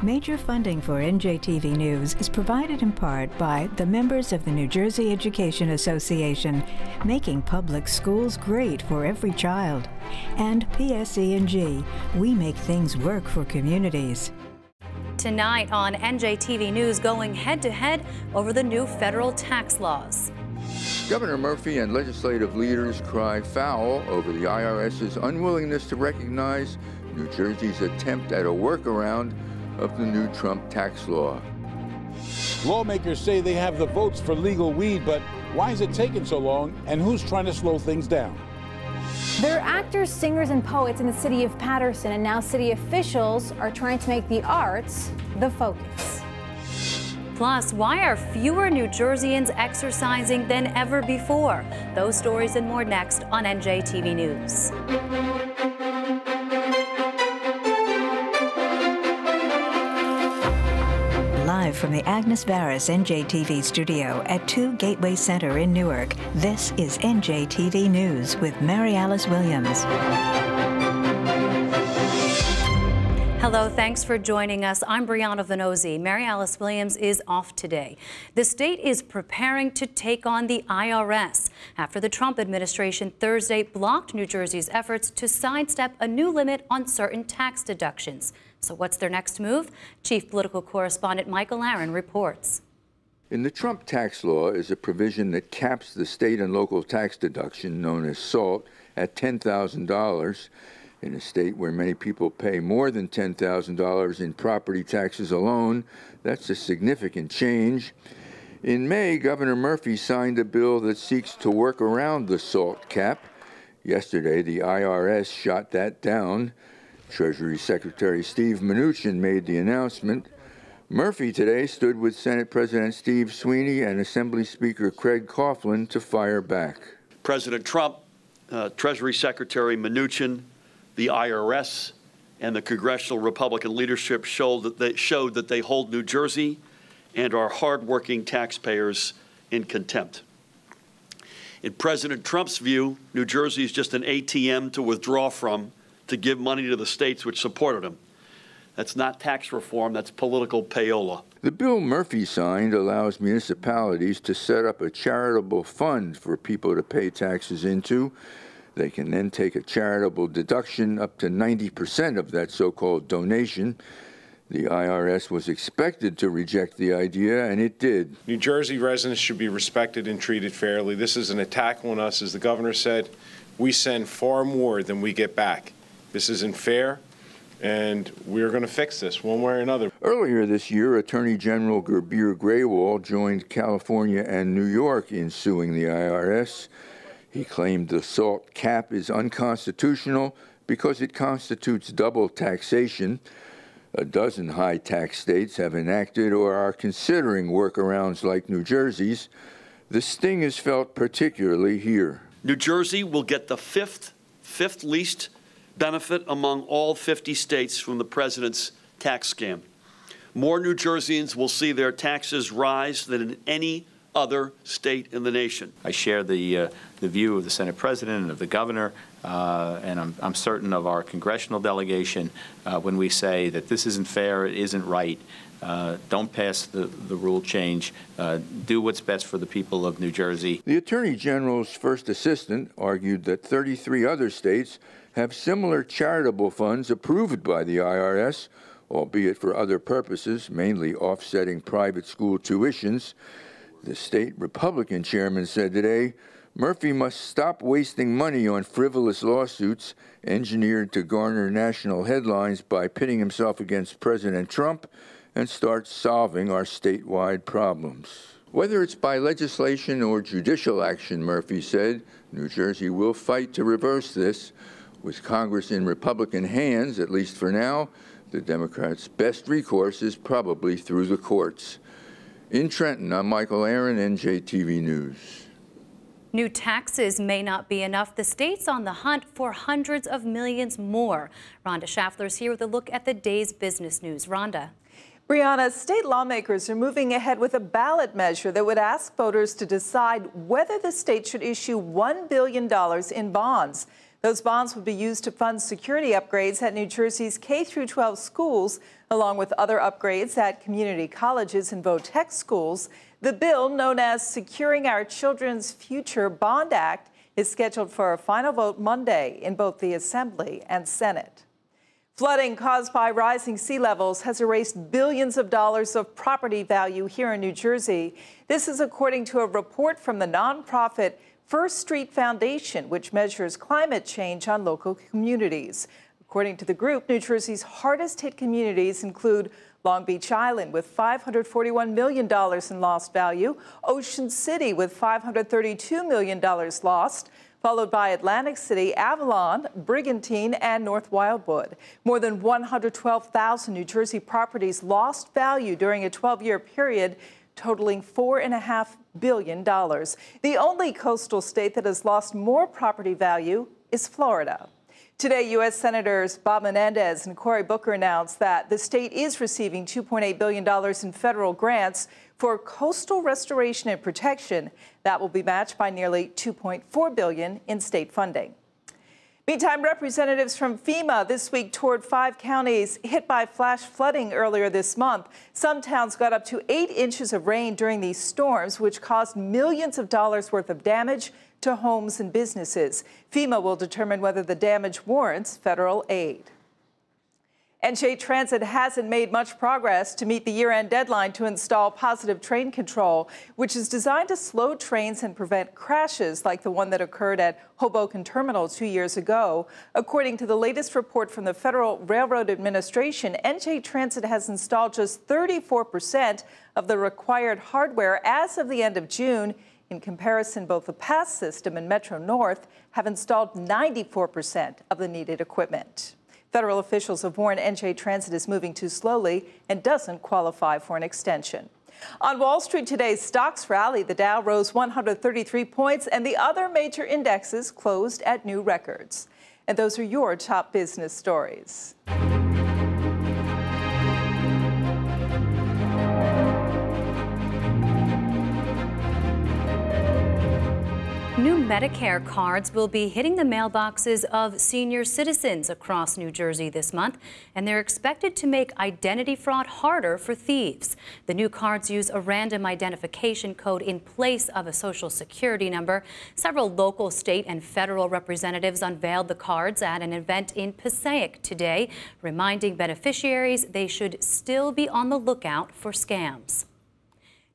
Major funding for NJTV News is provided in part by the members of the New Jersey Education Association, making public schools great for every child, and PSE&G. We make things work for communities. Tonight on NJTV News, going head-to-head over the new federal tax laws. Governor Murphy and legislative leaders cry foul over the IRS's unwillingness to recognize New Jersey's attempt at a workaround of the new Trump tax law. Lawmakers say they have the votes for legal weed, but why is it taking so long, and who's trying to slow things down? There are actors, singers, and poets in the city of Paterson, and now city officials are trying to make the arts the focus. Plus, why are fewer New Jerseyans exercising than ever before? Those stories and more next on NJTV News. Live from the Agnes Varis NJTV studio at 2 Gateway Center in Newark, this is NJTV News with Mary Alice Williams. Hello, thanks for joining us. I'm Brianna Venozzi. Mary Alice Williams is off today. The state is preparing to take on the IRS after the Trump administration Thursday blocked New Jersey's efforts to sidestep a new limit on certain tax deductions. So what's their next move? Chief Political Correspondent Michael Aaron reports. In the Trump tax law is a provision that caps the state and local tax deduction, known as SALT, at $10,000. In a state where many people pay more than $10,000 in property taxes alone, that's a significant change. In May, Governor Murphy signed a bill that seeks to work around the SALT cap. Yesterday, the IRS shot that down. Treasury Secretary Steve Mnuchin made the announcement. Murphy today stood with Senate President Steve Sweeney and Assembly Speaker Craig Coughlin to fire back. President Trump, Treasury Secretary Mnuchin, the IRS, and the congressional Republican leadership showed that they hold New Jersey and our hardworking taxpayers in contempt. In President Trump's view, New Jersey is just an ATM to withdraw from to give money to the states which supported him. That's not tax reform, that's political payola. The bill Murphy signed allows municipalities to set up a charitable fund for people to pay taxes into. They can then take a charitable deduction up to 90% of that so-called donation. The IRS was expected to reject the idea, and it did. New Jersey residents should be respected and treated fairly. This is an attack on us. As the governor said, we send far more than we get back. This isn't fair, and we're going to fix this one way or another. Earlier this year, Attorney General Gurbir Grewal joined California and New York in suing the IRS. He claimed the SALT cap is unconstitutional because it constitutes double taxation. A dozen high-tax states have enacted or are considering workarounds like New Jersey's. The sting is felt particularly here. New Jersey will get the fifth least benefit among all 50 states from the president's tax scam. More New Jerseyans will see their taxes rise than in any other state in the nation. I share the view of the Senate President and of the governor, and I'm certain of our congressional delegation when we say that this isn't fair, it isn't right. Don't pass the rule change. Do what's best for the people of New Jersey. The Attorney General's first assistant argued that 33 other states have similar charitable funds approved by the IRS, albeit for other purposes, mainly offsetting private school tuitions. The state Republican chairman said today, Murphy must stop wasting money on frivolous lawsuits engineered to garner national headlines by pitting himself against President Trump and start solving our statewide problems. Whether it's by legislation or judicial action, Murphy said, New Jersey will fight to reverse this. With Congress in Republican hands, at least for now, the Democrats' best recourse is probably through the courts. In Trenton, I'm Michael Aaron, NJTV News. New taxes may not be enough. The state's on the hunt for hundreds of millions more. Rhonda Schaffler's here with a look at the day's business news. Rhonda. Brianna, state lawmakers are moving ahead with a ballot measure that would ask voters to decide whether the state should issue $1 billion in bonds. Those bonds would be used to fund security upgrades at New Jersey's K-12 schools, along with other upgrades at community colleges and vo-tech schools. The bill, known as Securing Our Children's Future Bond Act, is scheduled for a final vote Monday in both the Assembly and Senate. Flooding caused by rising sea levels has erased billions of dollars of property value here in New Jersey. This is according to a report from the nonprofit First Street Foundation, which measures climate change on local communities. According to the group, New Jersey's hardest hit communities include Long Beach Island with $541 million in lost value, Ocean City with $532 million lost, followed by Atlantic City, Avalon, Brigantine, and North Wildwood. More than 112,000 New Jersey properties lost value during a 12-year period, totaling $4.5 billion. The only coastal state that has lost more property value is Florida. Today, U.S. Senators Bob Menendez and Cory Booker announced that the state is receiving $2.8 billion in federal grants for coastal restoration and protection. That will be matched by nearly $2.4 billion in state funding. Meantime, representatives from FEMA this week toured 5 counties hit by flash flooding earlier this month. Some towns got up to 8 inches of rain during these storms, which caused millions of dollars worth of damage to homes and businesses. FEMA will determine whether the damage warrants federal aid. NJ Transit hasn't made much progress to meet the year-end deadline to install Positive Train Control, which is designed to slow trains and prevent crashes like the one that occurred at Hoboken Terminal 2 years ago. According to the latest report from the Federal Railroad Administration, NJ Transit has installed just 34% of the required hardware as of the end of June. In comparison, both the PASS system and Metro North have installed 94% of the needed equipment. Federal officials have warned NJ Transit is moving too slowly and doesn't qualify for an extension. On Wall Street today, stocks rallied. The Dow rose 133 points, and the other major indexes closed at new records. And those are your top business stories. New Medicare cards will be hitting the mailboxes of senior citizens across New Jersey this month, and they're expected to make identity fraud harder for thieves. The new cards use a random identification code in place of a social security number. Several local, state, and federal representatives unveiled the cards at an event in Passaic today, reminding beneficiaries they should still be on the lookout for scams.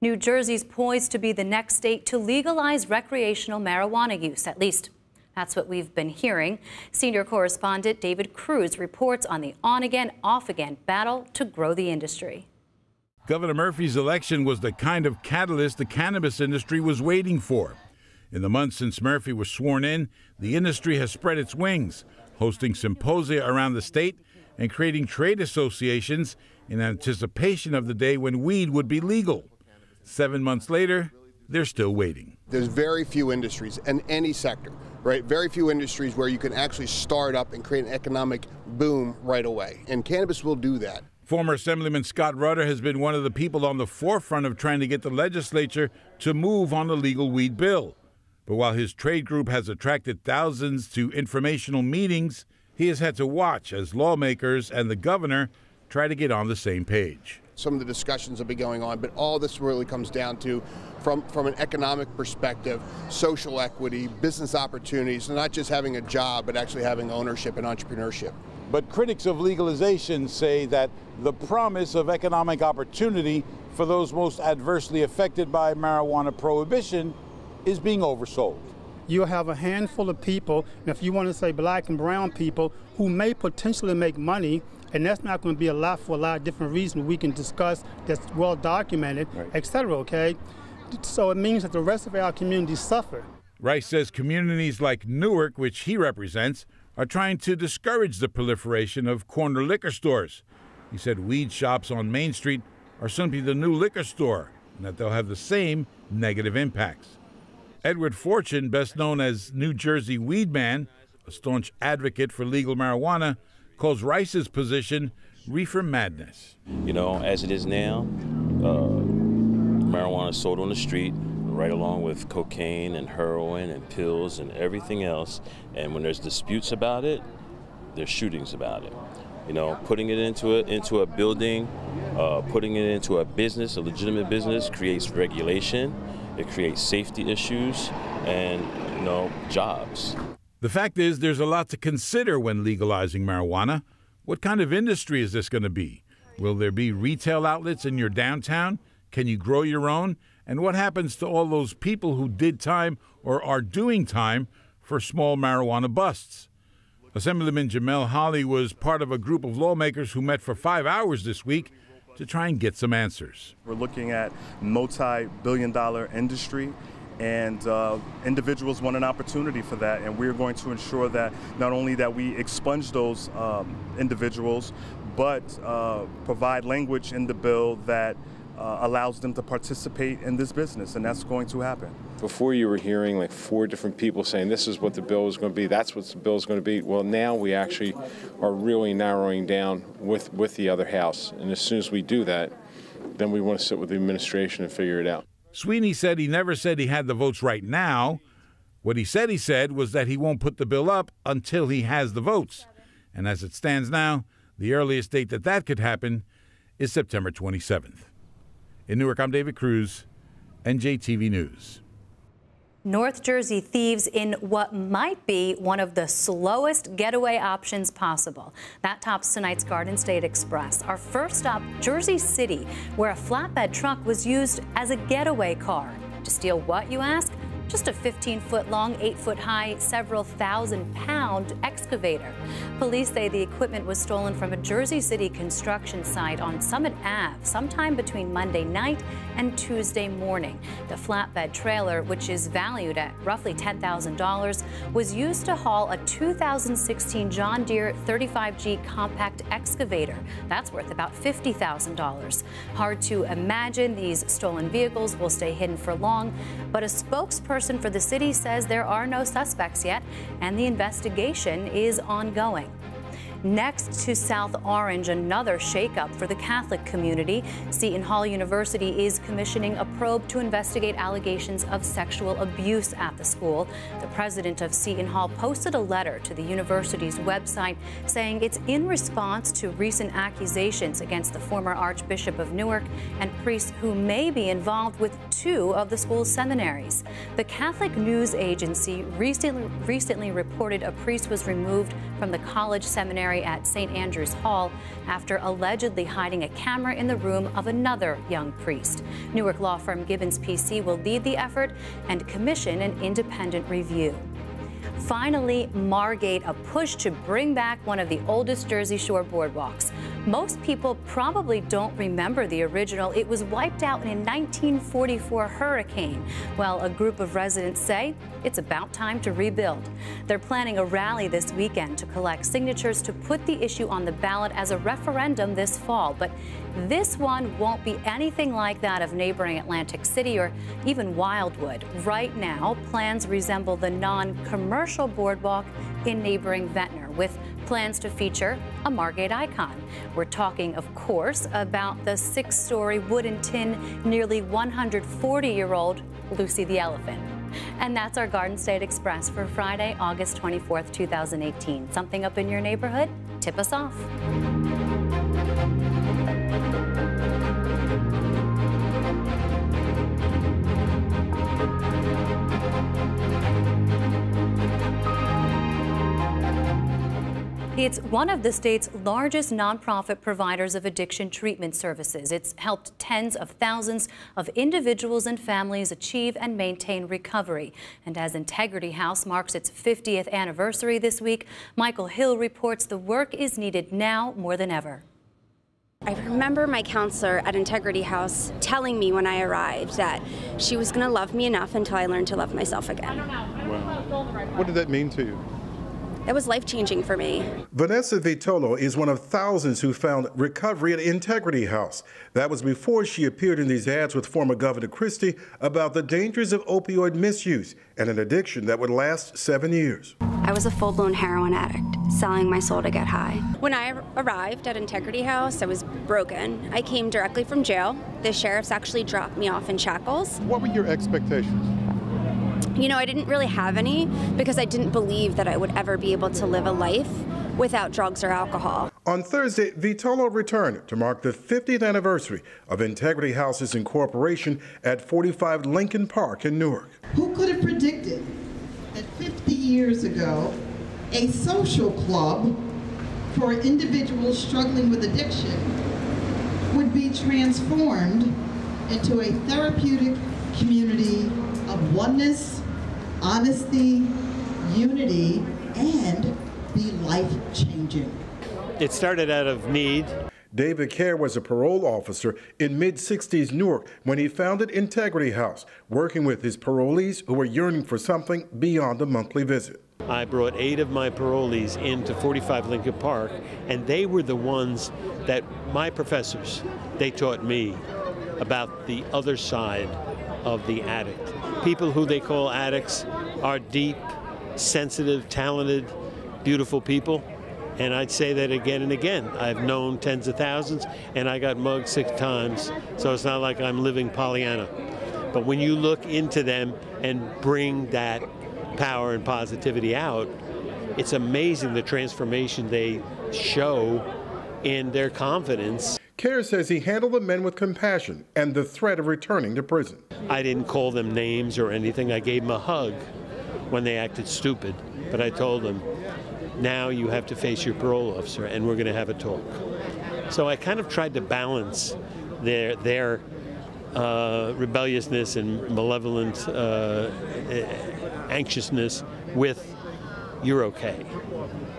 New Jersey's poised to be the next state to legalize recreational marijuana use. At least that's what we've been hearing. Senior correspondent David Cruz reports on the on-again, off-again battle to grow the industry. Governor Murphy's election was the kind of catalyst the cannabis industry was waiting for. In the months since Murphy was sworn in, the industry has spread its wings, hosting symposia around the state and creating trade associations in anticipation of the day when weed would be legal. 7 months later, they're still waiting. There's very few industries in any sector, right? Very few industries where you can actually start up and create an economic boom right away. And cannabis will do that. Former Assemblyman Scott Rutter has been one of the people on the forefront of trying to get the legislature to move on the legal weed bill. But while his trade group has attracted thousands to informational meetings, he has had to watch as lawmakers and the governor try to get on the same page. Some of the discussions will be going on, but all this really comes down to, from an economic perspective, social equity, business opportunities, not just having a job, but actually having ownership and entrepreneurship. But critics of legalization say that the promise of economic opportunity for those most adversely affected by marijuana prohibition is being oversold. You'll have a handful of people, and if you want to say black and brown people, who may potentially make money, and that's not going to be a lot for a lot of different reasons we can discuss that's well documented, right, et cetera, okay? So it means that the rest of our communities suffer. Rice says communities like Newark, which he represents, are trying to discourage the proliferation of corner liquor stores. He said weed shops on Main Street are simply the new liquor store, and that they'll have the same negative impacts. Edward Fortune, best known as New Jersey Weed Man, a staunch advocate for legal marijuana, calls Rice's position reefer madness. You know, as it is now, marijuana is sold on the street. right along with cocaine and heroin and pills and everything else. And when there's disputes about it, there's shootings about it. You know, putting it into a building, putting it into a business, a legitimate business, creates regulation. It creates safety issues and, you know, jobs. The fact is, there's a lot to consider when legalizing marijuana. What kind of industry is this going to be? Will there be retail outlets in your downtown? Can you grow your own? And what happens to all those people who did time or are doing time for small marijuana busts? Assemblyman Jamel Holley was part of a group of lawmakers who met for 5 hours this week to try and get some answers. We're looking at multi-billion-dollar industry, and individuals want an opportunity for that, and we're going to ensure that not only that we expunge those individuals, but provide language in the bill that allows them to participate in this business, and that's going to happen. Before you were hearing like 4 different people saying this is what the bill is going to be, that's what the bill is going to be. Well, now we actually are really narrowing down with the other house, and as soon as we do that, then we want to sit with the administration and figure it out. Sweeney said he never said he had the votes right now. What he said was that he won't put the bill up until he has the votes. And as it stands now, the earliest date that could happen is September 27th. In Newark, I'm David Cruz, NJTV News. North Jersey thieves in what might be one of the slowest getaway options possible. That tops tonight's Garden State Express. Our first stop, Jersey City, where a flatbed truck was used as a getaway car. To steal what, you ask? Just a 15-foot-long, 8-foot-high, several thousand-pound excavator. Police say the equipment was stolen from a Jersey City construction site on Summit Ave sometime between Monday night and Tuesday morning. The flatbed trailer, which is valued at roughly $10,000, was used to haul a 2016 John Deere 35G compact excavator. That's worth about $50,000. Hard to imagine these stolen vehicles will stay hidden for long, but a spokesperson for the city says there are no suspects yet, and the investigation is ongoing. Next to South Orange, another shakeup for the Catholic community. Seton Hall University is commissioning a probe to investigate allegations of sexual abuse at the school. The president of Seton Hall posted a letter to the university's website saying it's in response to recent accusations against the former Archbishop of Newark and priests who may be involved with 2 of the school's seminaries. The Catholic News Agency recently reported a priest was removed from the college seminary at St. Andrew's Hall after allegedly hiding a camera in the room of another young priest. Newark law firm Gibbons PC will lead the effort and commission an independent review. Finally, Margate, a push to bring back one of the oldest Jersey Shore boardwalks. Most people probably don't remember the original. It was wiped out in a 1944 hurricane. Well, a group of residents say it's about time to rebuild. They're planning a rally this weekend to collect signatures to put the issue on the ballot as a referendum this fall. But this one won't be anything like that of neighboring Atlantic City or even Wildwood. Right now, plans resemble the non-commercial boardwalk in neighboring Ventnor, with plans to feature a Margate icon. We're talking, of course, about the 6-story wooden tin, nearly 140-year-old Lucy the Elephant. And that's our Garden State Express for Friday, August 24th, 2018. Something up in your neighborhood? Tip us off. It's one of the state's largest nonprofit providers of addiction treatment services. It's helped tens of thousands of individuals and families achieve and maintain recovery. And as Integrity House marks its 50th anniversary this week, Michael Hill reports the work is needed now more than ever. I remember my counselor at Integrity House telling me when I arrived that she was going to love me enough until I learned to love myself again. Wow. What did that mean to you? That was life-changing for me. Vanessa Vitolo is one of thousands who found recovery at Integrity House. That was before she appeared in these ads with former Governor Christie about the dangers of opioid misuse and an addiction that would last 7 years. I was a full-blown heroin addict. selling my soul to get high. When I arrived at Integrity House, I was broken. I came directly from jail. The sheriffs actually dropped me off in shackles. What were your expectations? You know, I didn't really have any because I didn't believe that I would ever be able to live a life without drugs or alcohol. On Thursday, Vitolo returned to mark the 50th anniversary of Integrity House's incorporation at 45 Lincoln Park in Newark. Who could have predicted that 50 years ago, a social club for individuals struggling with addiction would be transformed into a therapeutic community of oneness, honesty, unity, and be life-changing. It started out of need. David Kerr was a parole officer in mid-60s Newark when he founded Integrity House, working with his parolees who were yearning for something beyond a monthly visit. I brought 8 of my parolees into 45 Lincoln Park, and they were the ones that my professors, they taught me about the other side of the addict. People who they call addicts are deep, sensitive, talented, beautiful people. And I'd say that again and again. I've known tens of thousands, and I got mugged 6 times, so it's not like I'm living Pollyanna. But when you look into them and bring that power and positivity out, it's amazing the transformation they show in their confidence. Kerr says he handled the men with compassion and the threat of returning to prison. I didn't call them names or anything. I gave them a hug when they acted stupid, but I told them, now you have to face your parole officer and we're going to have a talk. So I kind of tried to balance their rebelliousness and malevolent anxiousness with, you're okay,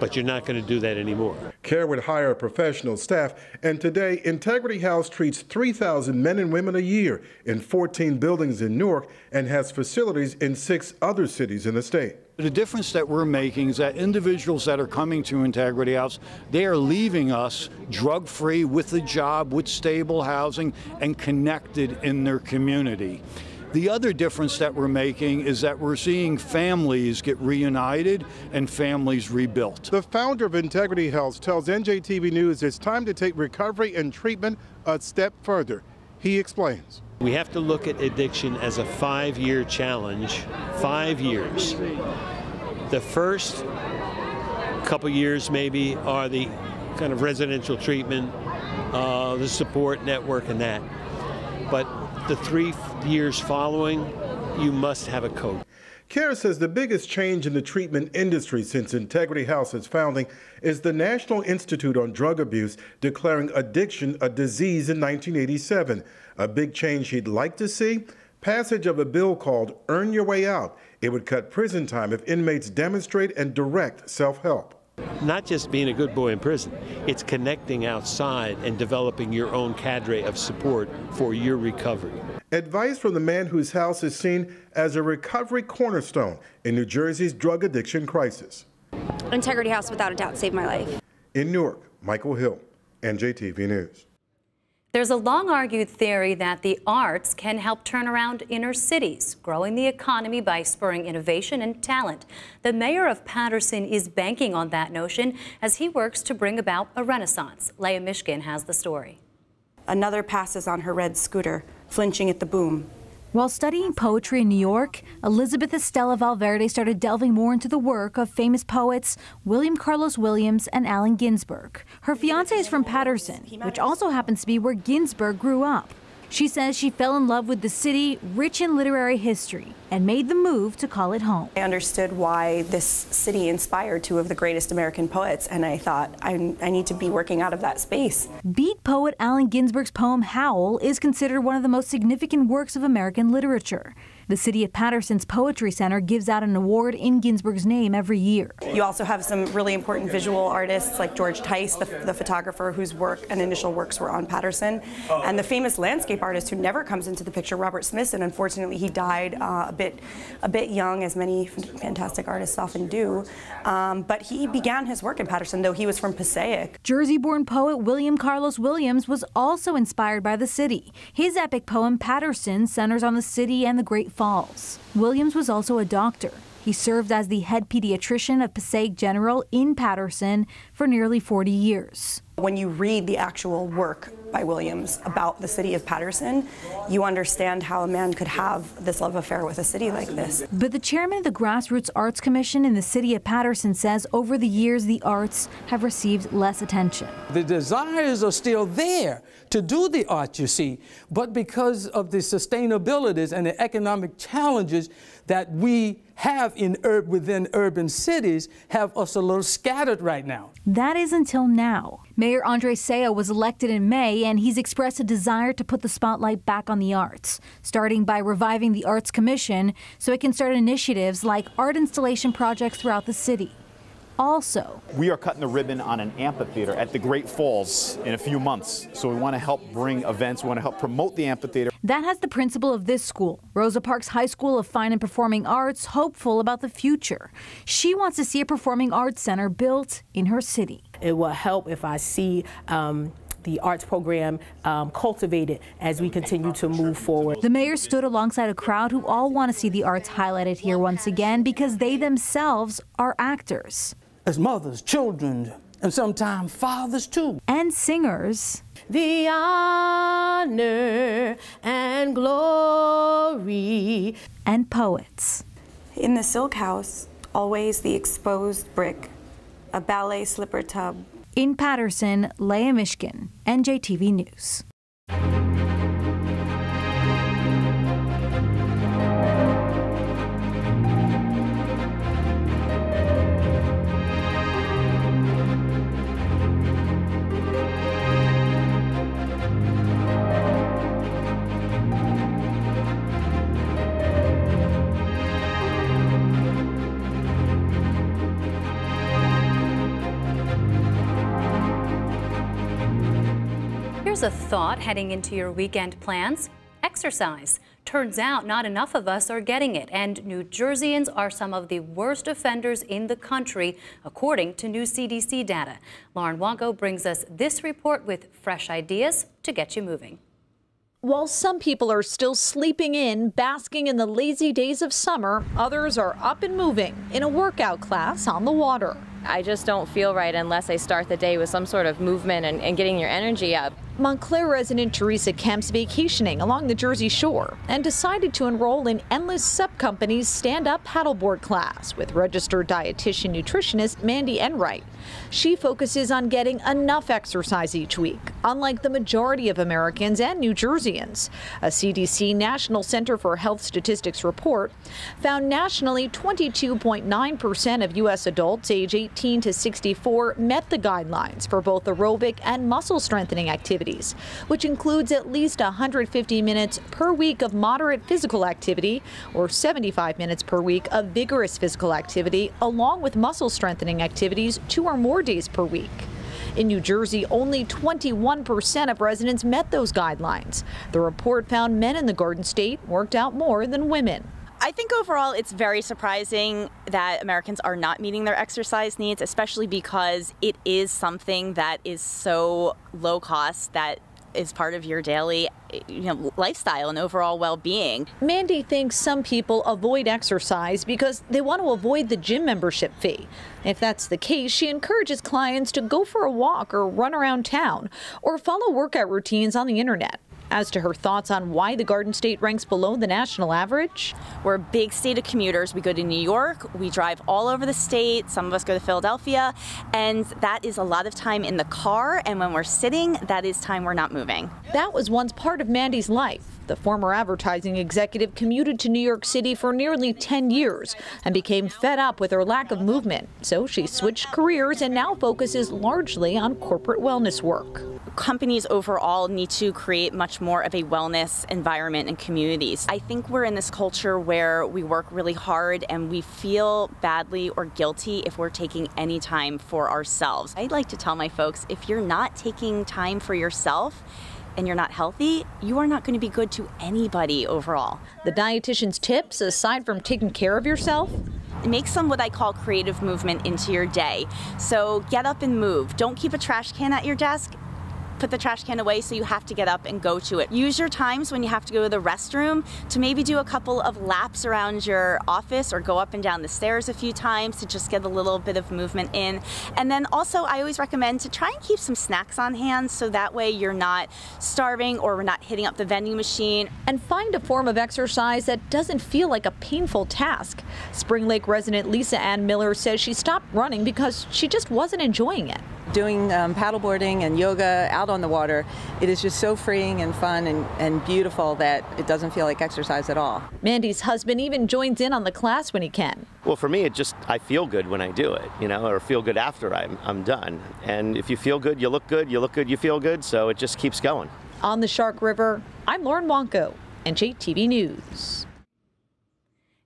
but you're not going to do that anymore. Kerr would hire professional staff, and today Integrity House treats 3,000 men and women a year in 14 buildings in Newark and has facilities in 6 other cities in the state. The difference that we're making is that individuals that are coming to Integrity House, they are leaving us drug-free, with a job, with stable housing, and connected in their community. The other difference that we're making is that we're seeing families get reunited and families rebuilt. The founder of Integrity House tells NJTV News it's time to take recovery and treatment a step further. He explains. We have to look at addiction as a 5-year challenge, 5 years. The first couple years maybe are the kind of residential treatment, the support network and that. But the 3 years following, you must have a coach. Kerr says the biggest change in the treatment industry since Integrity House's founding is the National Institute on Drug Abuse declaring addiction a disease in 1987. A big change he'd like to see? Passage of a bill called Earn Your Way Out. It would cut prison time if inmates demonstrate and direct self-help. Not just being a good boy in prison, it's connecting outside and developing your own cadre of support for your recovery. Advice from the man whose house is seen as a recovery cornerstone in New Jersey's drug addiction crisis. Integrity House, without a doubt, saved my life. In Newark, Michael Hill, NJTV News. There's a long-argued theory that the arts can help turn around inner cities, growing the economy by spurring innovation and talent. The mayor of Paterson is banking on that notion as he works to bring about a renaissance. Leah Mishkin has the story. Another passes on her red scooter, flinching at the boom. While studying poetry in New York, Elizabeth Estella Valverde started delving more into the work of famous poets William Carlos Williams and Allen Ginsberg. Her fiancé is from Paterson, which also happens to be where Ginsberg grew up. She says she fell in love with the city, rich in literary history, and made the move to call it home. I understood why this city inspired 2 of the greatest American poets, and I thought, I need to be working out of that space. Beat poet Allen Ginsberg's poem Howl is considered one of the most significant works of American literature. The City of Paterson's Poetry Center gives out an award in Ginsberg's name every year. You also have some really important visual artists like George Tice, the photographer whose work and initial works were on Paterson, and the famous landscape artist who never comes into the picture, Robert Smithson. Unfortunately, he died a bit young, as many fantastic artists often do. But he began his work in Paterson, though he was from Passaic. Jersey-born poet William Carlos Williams was also inspired by the city. His epic poem Paterson centers on the city and the Great Falls. Williams was also a doctor. He served as the head pediatrician of Passaic General in Patterson for nearly 40 years. When you read the actual work by Williams about the city of Patterson, you understand how a man could have this love affair with a city like this. But the chairman of the Grassroots Arts Commission in the city of Patterson says over the years the arts have received less attention. The desires are still there to do the art, you see, but because of the sustainabilities and the economic challenges that we have within urban cities have us a little scattered right now. That is until now. Mayor Andre Seo was elected in May, and he's expressed a desire to put the spotlight back on the arts, starting by reviving the Arts Commission so it can start initiatives like art installation projects throughout the city. Also, we are cutting the ribbon on an amphitheater at the Great Falls in a few months. So we want to help bring events, we want to help promote the amphitheater. That has the principal of this school, Rosa Parks High School of Fine and Performing Arts, hopeful about the future. She wants to see a performing arts center built in her city. It will help if I see the arts program cultivated as we continue to move forward. The mayor stood alongside a crowd who all want to see the arts highlighted here once again because they themselves are actors. As mothers, children, and sometimes fathers too. And singers. The honor and glory. And poets. In the Silk House, always the exposed brick, a ballet slipper tub. In Patterson, Leah Mishkin, NJTV News. Here's a thought heading into your weekend plans. Exercise. Turns out not enough of us are getting it, and New Jerseyans are some of the worst offenders in the country, according to new CDC data. Lauren Wango brings us this report with fresh ideas to get you moving. While some people are still sleeping in, basking in the lazy days of summer, others are up and moving in a workout class on the water. I just don't feel right unless I start the day with some sort of movement and getting your energy up. Montclair resident Teresa Kemp's vacationing along the Jersey Shore and decided to enroll in Endless Sup Company's stand-up paddleboard class with registered dietitian nutritionist Mandy Enright. She focuses on getting enough exercise each week, unlike the majority of Americans and New Jerseyans. A CDC National Center for Health Statistics report found nationally 22.9% of U.S. adults age 18 to 64 met the guidelines for both aerobic and muscle strengthening activities, which includes at least 150 minutes per week of moderate physical activity or 75 minutes per week of vigorous physical activity, along with muscle strengthening activities 2 or more days per week. In New Jersey, only 21% of residents met those guidelines. The report found men in the Garden State worked out more than women. I think overall it's very surprising that Americans are not meeting their exercise needs, especially because it is something that is so low cost that is part of your daily lifestyle and overall well-being. Mandy thinks some people avoid exercise because they want to avoid the gym membership fee. If that's the case, she encourages clients to go for a walk or run around town or follow workout routines on the internet. As to her thoughts on why the Garden State ranks below the national average. We're a big state of commuters. We go to New York, we drive all over the state, some of us go to Philadelphia, and that is a lot of time in the car, and when we're sitting, that is time we're not moving. That was once part of Mandy's life. The former advertising executive commuted to New York City for nearly 10 years and became fed up with her lack of movement. So she switched careers and now focuses largely on corporate wellness work. Companies overall need to create much more of a wellness environment and communities. I think we're in this culture where we work really hard and we feel badly or guilty if we're taking any time for ourselves. I'd like to tell my folks, if you're not taking time for yourself, and you're not healthy, you are not going to be good to anybody overall. The dietitian's tips, aside from taking care of yourself? Make some what I call creative movement into your day. So get up and move. Don't keep a trash can at your desk. put the trash can away, so you have to get up and go to it. Use your times when you have to go to the restroom to maybe do a couple of laps around your office or go up and down the stairs a few times to just get a little bit of movement in. And then also I always recommend to try and keep some snacks on hand so that way you're not starving or we're not hitting up the vending machine. And find a form of exercise that doesn't feel like a painful task. Spring Lake resident Lisa Ann Miller says she stopped running because she just wasn't enjoying it. Doing paddleboarding and yoga out on the water, it is just so freeing and fun and beautiful that it doesn't feel like exercise at all. Mandy's husband even joins in on the class when he can. Well, for me, I feel good when I do it, or feel good after I'm done. And if you feel good, you look good, you feel good, so it just keeps going. On the Shark River, I'm Lauren Wonko, NJTV News.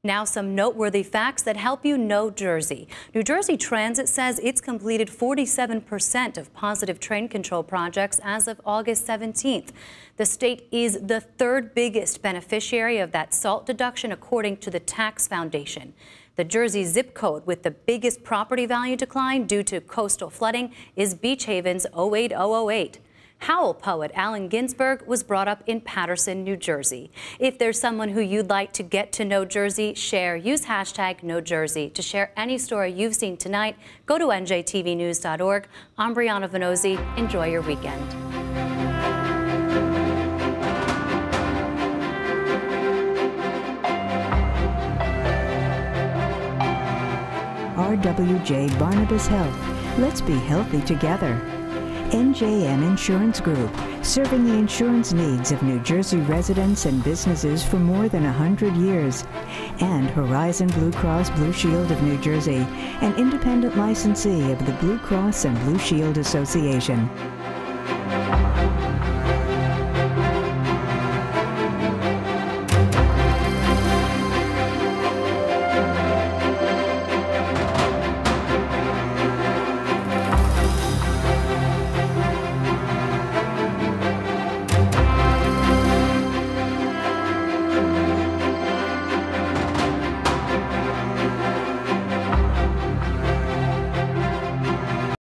Now some noteworthy facts that help you know Jersey. New Jersey Transit says it's completed 47% of positive train control projects as of August 17th. The state is the third biggest beneficiary of that SALT deduction according to the Tax Foundation. The Jersey zip code with the biggest property value decline due to coastal flooding is Beach Haven's 08008. Howl poet Allen Ginsberg was brought up in Paterson, New Jersey. If there's someone who you'd like to get to know Jersey, use hashtag KnowJersey. To share any story you've seen tonight, go to njtvnews.org. I'm Brianna Venozzi. Enjoy your weekend. RWJ Barnabas Health. Let's be healthy together. NJM Insurance Group, serving the insurance needs of New Jersey residents and businesses for more than 100 years. And Horizon Blue Cross Blue Shield of New Jersey, an independent licensee of the Blue Cross and Blue Shield Association.